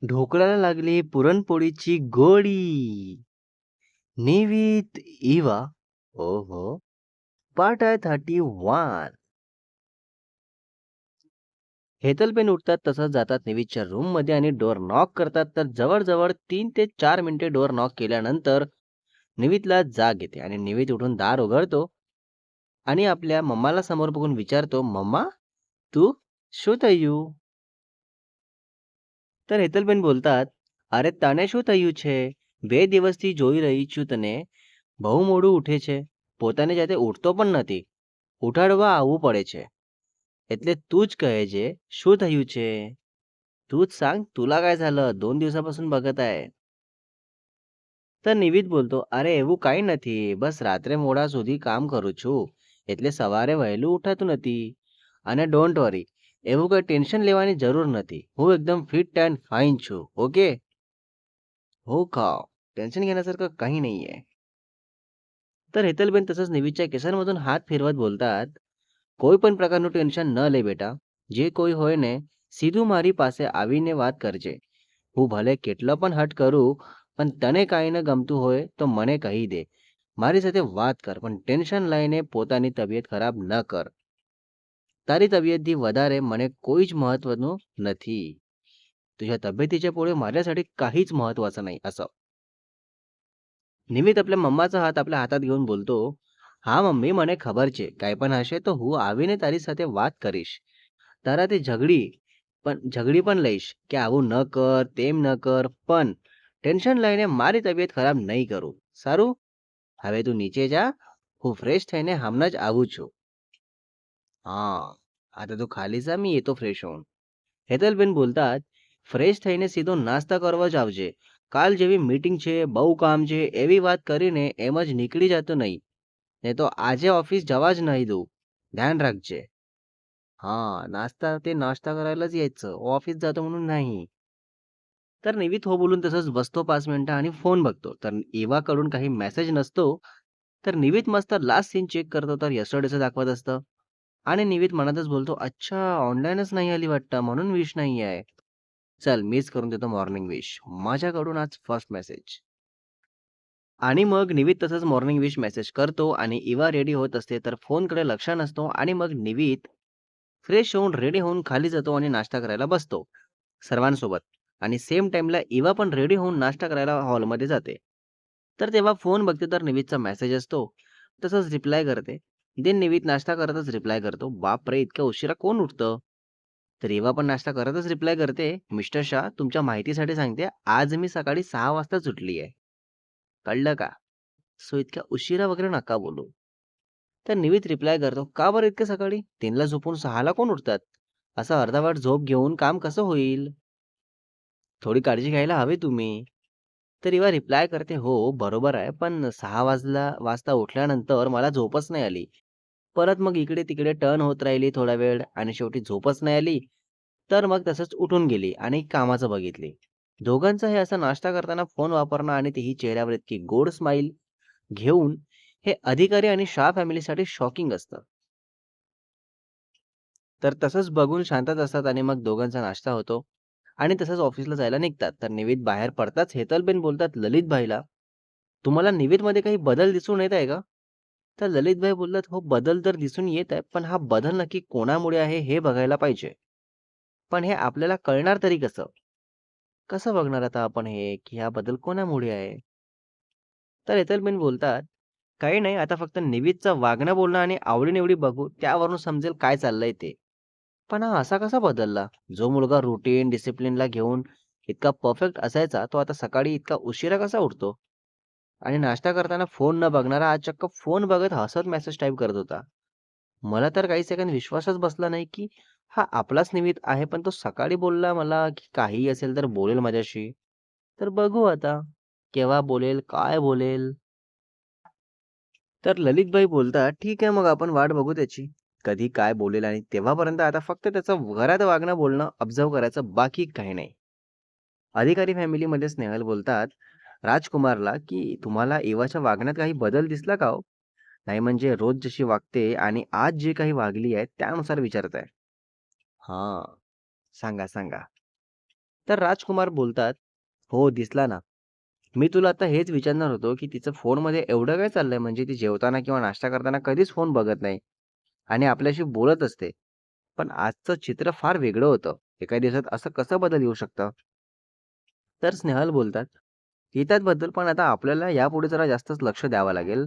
ढोकळाला लागली पुरणपोळीची गोडी. निवित इवा. ओहो. पार्ट आहे 31. हेतलपेन उठतात तसंच जातात निवितच्या रूममध्ये आणि डोअर नॉक करतात. तर जवळजवळ 3 ते 4 मिनिटे डोअर नॉक केल्यानंतर निवितला जाग येते आणि निवित उठून दार उघडतो आणि आपल्या मम्माला समोर बघून विचारतो, "मम्मा, तू શું થયું?" तर હેતલબેન બોલतात, "અરે તને શું થયું છે? 2 દિવસથી જોઈ રહી છું તને. બહુ મોડું ઉઠે છે. પોતાની જાતે ઉઠતો પણ નથી. ઉઠાડવા આવવું પડે છે. એટલે તું જ કહે છે, શું થયું છે? तूच सांग, तुला काय झालं? 2 दिवसापासून बघत आहे." तर નિવિત બોલતો, "અરે એવું કાંઈ નથી. બસ રાત્રે મોડા સુધી કામ કરું છું. એટલે સવારે વહેલું ઉઠાતું નથી. અને ડોન્ટ વરી, એવું કંઈ ટેન્શન લેવાની જરૂર નથી. હું એકદમ ફિટ એન્ડ ફાઇન છું. ઓકે?" "हो का? टेन्शन घेण्यासारखं काही नाहीये." तर હેતલબેન તસંच નિવિતच्या કેસરમधून હાથ ફેરવત બોલतात, "કોઈ પણ પ્રકારનું ટેન્શન ન લે બેટા. જે કોઈ હોય ને સીધું મારી પાસે આવીને વાત કરજે. હું ભલે કેટલો પણ હઠ કરું, પણ તને કાંઈ ન ગમતું હોય તો મને કહી દે. મારી સાથે વાત કર, પણ ટેન્શન લઈને પોતાની તબિયત ખરાબ ન કર. તારી તબિયતથી વધારે મને કોઈ જ મહत्त्वનું નથી. तुझ्या तब्येतीच्या पुढे माझ्यासाठी काहीच महत्त्वाचं नाही." असं. નિમિત आपल्या મમ્માचा હાથ આપल्या હાથात घेऊन બોલતો, "હા મમ્મી, મને ખબર છે. કાંઈ પણ હશે તો હું આવીને તારી સાથે વાત કરીશ. તારાથી ઝઘડી પણ લઈશ કે આવું ન કર, તેમ ન કર. પણ ટેન્શન લઈને મારી તબિયત ખરાબ નહીં કરું. સારું? હવે તું નીચે જા. હું ફ્રેશ થઈને હમણાં જ આવું છું." "हां, आता तू खाली जा. मी येतो फ्रेश होऊन." હેતલબેન બોલतात, "ફ્રેશ થઈને સીધો નાસ્તા કરવા જ આવજે. કાલ જેવી મીટિંગ છે, બહુ કામ છે, એવી વાત કરીને એમ જ નીકળી જતો નહીં. નહીં તો આજે ઓફિસ જવા જ નહીં દઉં. ધ્યાન રાખજે." हां, नाश्ता करायलाच यायचं. ऑफिस जातो म्हणून नाही. तर निवित हो बोलून तसंच बसतो 5 मिनिटं आणि फोन बघतो. तर एवाकडून काही मेसेज नसतो. तर निवित मस्त लास्ट सीन चेक करतो, तर यस्टरडेचं दाखवत असतं. आणि निवित मनातच बोलतो, "अच्छा, ऑनलाईनच नाही आली वाटतं, म्हणून विश नाही आहे. चल, मीच करून देतो मॉर्निंग विश. माझ्याकडून आज फर्स्ट मेसेज." आणि मग निवित तसंच मॉर्निंग विश मेसेज करतो आणि इवा रेडी होत असते, तर फोनकडे लक्ष नसतो आणि मग निवित फ्रेश होऊन रेडी होऊन खाली जातो आणि नाश्ता करायला बसतो सर्वांसोबत. आणि सेम टाईमला इवा पण रेडी होऊन नाश्ता करायला हॉलमध्ये जाते. तर तेव्हा फोन बघते तर निवितचा मेसेज असतो. तसंच रिप्लाय करते. देन निवित नाश्ता करतच रिप्लाय करतो, "बापरे! इतक्या उशिरा कोण उठतं?" तर इवा पण नाश्ता करतच रिप्लाय करते, "मिस्टर शाह, तुमच्या माहितीसाठी सांगते, आज मी सकाळी 6 वाजताच उठली आहे. कळलं का? सो इतक्या उशिरा वगैरे नका बोलू." तर निवित रिप्लाय करतो, "का बरं इतक्या सकाळी? 3ला झोपून 6ला कोण उठतात? असं अर्धवट झोप घेऊन काम कसं होईल? थोडी काळजी घ्यायला हवी तुम्ही." तर इवा रिप्लाय करते, "हो, बरोबर आहे. पण 6 वाजता उठल्यानंतर मला झोपच नाही आली. परत मग इकडे-तिकडे टर्न होत राहिली थोडा वेळ आणि शेवटी झोपच नाही आली. तर मग तसंच उठून गेली आणि कामाचं बघितली." दोघांचं हे असं नाश्ता करताना फोन वापरणं आणि तेही चेहऱ्यावर इतकी गोड स्माईल घेऊन हे अधिकारी आणि शाह फॅमिलीसाठी शॉकिंग असतं. तर तसंच बघून शांतच असतात आणि मग दोघांचा नाश्ता होतो आणि तसंच ऑफिसला जायला निघतात. तर निवित बाहेर पडताच हेतलबेन बोलतात ललितभाईला, "तुम्हाला निवितमध्ये काही बदल दिसून येत आहे का?" तर ललितभाई बोलतात, "हो, बदल तर दिसून येत आहे, पण हा बदल नक्की कोणामुळे आहे हे बघायला पाहिजे. पण हे आपल्याला कळणार तरी कसं? कसं बघणार आता आपण हे, की हा बदल कोणामुळे आहे?" तर हेतलबेन बोलतात, "काही नाही, आता फक्त निवितचं वागणं, बोलणं आणि आवडी बघू, त्यावरून समजेल काय चाललंय ते." "पण हा असा कसा बदलला? जो मुलगा रुटीन, डिसिप्लिनला घेऊन इतका परफेक्ट असायचा, तो आता सकाळी इतका उशिरा कसा उठतो? आणि नाश्ता करताना फोन न बघणारा आज चक्क फोन बघत हसत मेसेज टाइप करत होता. मला तर काही सेकंद विश्वासच बसला नाही, की हा आपलाच निमित आहे. पण तो सकाळी बोलला मला, की काहीही असेल तर बोलेल माझ्याशी. तर बघू आता, केव्हा बोलेल, काय बोलेल?" तर ललितभाई बोलतात, "ठीक आहे, मग आपण वाट बघू त्याची. कधी काय बोलेल आणि तेव्हापर्यंत आता फक्त त्याचं घरात वागणं, बोलणं ऑब्झर्व्ह करायचं, बाकी काही नाही." अधिकारी फॅमिलीमध्ये स्नेहल बोलतात राजकुमारला, की "तुम्हाला एवाच्या वागण्यात काही बदल दिसला का हो? नाही म्हणजे रोज जशी वागते आणि आज जे काही वागली आहे त्यानुसार विचारताय." "हां, सांगा, सांगा." तर राजकुमार बोलतात, "हो, दिसला ना. मी तुला आता हेच विचारणार होतो, की तिचं फोनमध्ये एवढं काय चाललंय म्हणजे ती जेवताना किंवा नाश्ता करताना कधीच फोन बघत नाही आणि आपल्याशी बोलत असते. पण आजचं चित्र फार वेगळं होतं. एका दिवसात असं कसं बदल येऊ शकतं?" तर स्नेहल बोलतात, "येतात बदल, पण आता आपल्याला यापुढे जरा जास्तच लक्ष द्यावं लागेल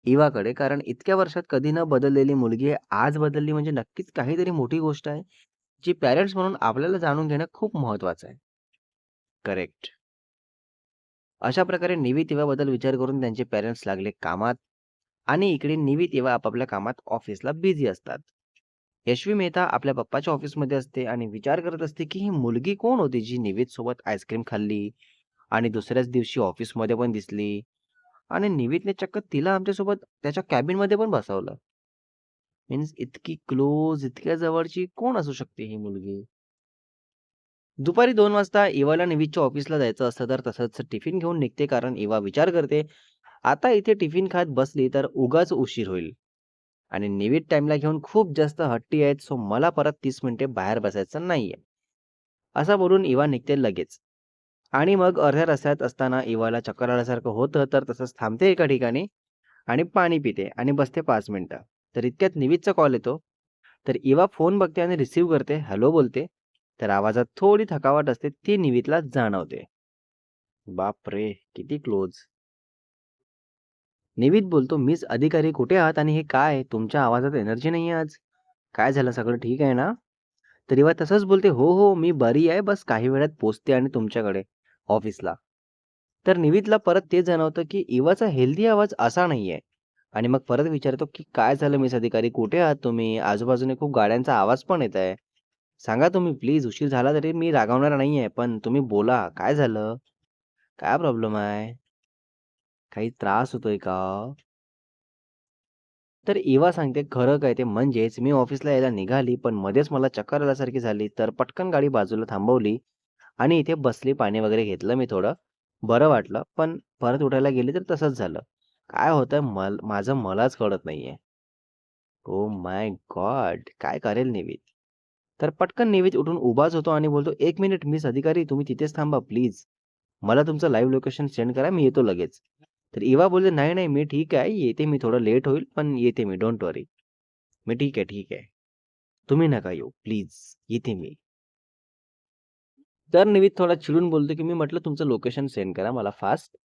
इवाकडे. कारण इतक्या वर्षात कधी न बदललेली मुलगी आज बदलली म्हणजे नक्कीच काहीतरी मोठी गोष्ट आहे, जी पॅरेंट्स म्हणून आपल्याला जाणून घेणं खूप महत्त्वाचं आहे." करेक्ट. अशा प्रकारे निवी तेव्हाबद्दल विचार करून त्यांचे पॅरेंट्स लागले कामात आणि इकडे निवी तेव्हा आपापल्या कामात ऑफिसला बिझी असतात. यशवी मेहता आपल्या पप्पाच्या ऑफिसमध्ये असते आणि विचार करत असते की ही मुलगी कोण होती जी निवीत सोबत आईस्क्रीम खाल्ली आणि दुसऱ्याच दिवशी ऑफिसमध्ये पण दिसली आणि निवीतने चक्क तिला आमच्यासोबत त्याच्या कॅबिनमध्ये पण बसवलं. मीन्स इतकी क्लोज, इतक्या जवळची कोण असू शकते ही मुलगी? दुपारी 2 वाजता इवाला निवीच्या ऑफिसला जायचं असतं तर तसंच टिफिन घेऊन निघते कारण इवा विचार करते, आता इथे टिफिन खात बसली तर उगाच उशीर होईल आणि निवित टाईमला घेऊन खूप जास्त हट्टी आहेत, सो मला परत 30 मिनिटे बाहेर बसायचं नाहीये. असं बोलून इवा निघते लगेच आणि मग अर्ध्या रस्त्यात असताना इवाला चक्कर आल्यासारखं होतं, तर तसंच थांबते एका ठिकाणी आणि पाणी पिते आणि बसते 5 मिनिटं. तर इतक्यात निवितचा कॉल येतो. तर इवा फोन बघते आणि रिसीव्ह करते, हॅलो बोलते. तर आवाजात थोडी थकावट असते, ती निवितला जाणवते. बापरे! किती क्लोज. निवित बोलतो, "मिस अधिकारी कुठे आहात आणि हे काय? तुमच्या आवाजात एनर्जी नाहीये आज. काय झालं? सगळं ठीक आहे ना?" तर इवा तसंच बोलते, "हो, हो, मी बरी आहे. बस काही वेळात पोहोचते आणि तुमच्याकडे ऑफिसला." तर निवितला परत ते जाणवतं, की इवाचा हेल्दी आवाज असा नाहीये आणि मग परत विचारतो, की "काय झालं मिस अधिकारी? कुठे आहात तुम्ही? आजूबाजूने खूप गाड्यांचा आवाज पण येत आहे. सांगा तुम्ही प्लीज. उशीर झाला तरी मी रागावणार नाहीये, पण तुम्ही बोला. काय झालं? काय प्रॉब्लेम आहे? काही त्रास होतोय का?" तर इवा सांगते, "खरं काय ते म्हणजेच मी ऑफिसला यायला निघाली, पण मध्येच मला चक्कर आल्यासारखी झाली. तर पटकन गाडी बाजूला थांबवली आणि इथे बसली. पाणी वगैरे घेतलं मी थोडं. बरं वाटलं. पण परत उठायला गेली तर तसंच झालं. काय होतंय माझं मलाच कळत नाहीये." Oh my God! काय करेल निवित? तर पटकन निवित उठून उभाच होतो आणि बोलतो, "1 मिनिट मिस अधिकारी तुम्ही तिथेच थांबा प्लीज. मला तुमचं लाईव्ह लोकेशन सेंड करा. मी येतो लगेच." तर इवा बोलते, "नाही, नाही. मी ठीक आहे. येते मी. थोडं लेट होईल, पण येते मी. डोंट वरी." मी ठीक आहे, ठीक आहे. तुम्ही नका येऊ प्लीज. येते मी. तर निवित थोडा चिडून बोलतो, की "मी म्हटलं तुमचं लोकेशन सेंड करा मला fast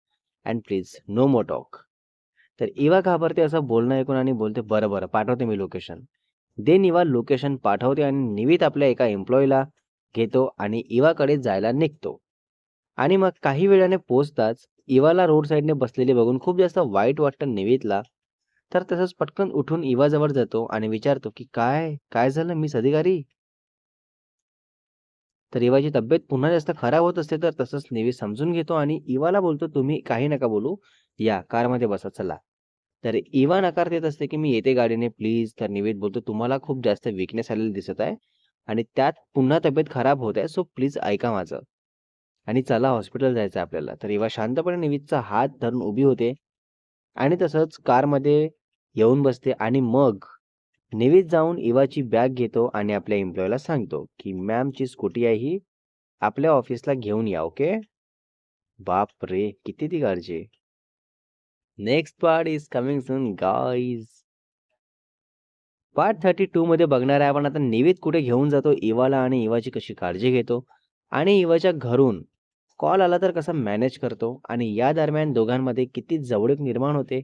and please no more talk." तर इवा घाबरते असं बोलणं ऐकून आणि बोलते, "बरं, बरं पाठवते मी लोकेशन." देन इवा लोकेशन पाठवते आणि निवित आपल्या एका एम्प्लॉयीला घेतो आणि इवाकडे जायला निघतो. आणि मग काही वेळाने पोहोचताच इवाला रोड साइडने बसलेली बघून खूप जास्त वाईट वाटतं निवितला. तर तसंच पटकन उठून इवाजवळ जातो आणि विचारतो, की "काय? काय झालं मिस अधिकारी?" तर इवाची तब्येत पुन्हा जास्त खराब होत असते, तर तसंच नेव्ही समजून घेतो आणि इवाला बोलतो, "तुम्ही काही नका बोलू. या कारमध्ये बसा चला." तर इवा नकार देत असते, की "मी येते गाडीने प्लीज." तर निवेद बोलतो, "तुम्हाला खूप जास्त वीकनेस आलेली दिसत आहे आणि त्यात पुन्हा तब्येत खराब होत आहे. सो प्लीज ऐका माझं आणि चला हॉस्पिटल जायचं आहे आपल्याला." तर इवा शांतपणे निवेदचा हात धरून उभी होते आणि तसंच कारमध्ये येऊन बसते आणि मग निवेद जाऊन इवाची बॅग घेतो आणि आपल्या एम्प्लॉयीला सांगतो, की "मॅमची स्कूटी आहे ही. आपल्या ऑफिसला घेऊन या, ओके." बापरे! किती ती काळजी. Next part is coming soon guys. Part 32 मध्ये बघणार आहे आपण आता निवेद कुठे घेऊन जातो इवाला आणि इवाची कशी काळजी घेतो आणि इवाच्या घरून कॉल आला तर कसं मॅनेज करतो आणि या दरम्यान दोघांमध्ये किती जवळीक निर्माण होते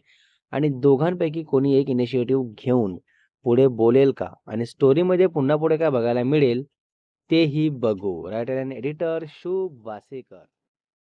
आणि दोघांपैकी कोणी एक इनिशिएटिव्ह घेऊन पुढे बोलेल का आणि स्टोरीमध्ये पुन्हा पुढे काय बघायला मिळेल तेही बघू. रायटर अँड एडिटर शुभ वासेकर.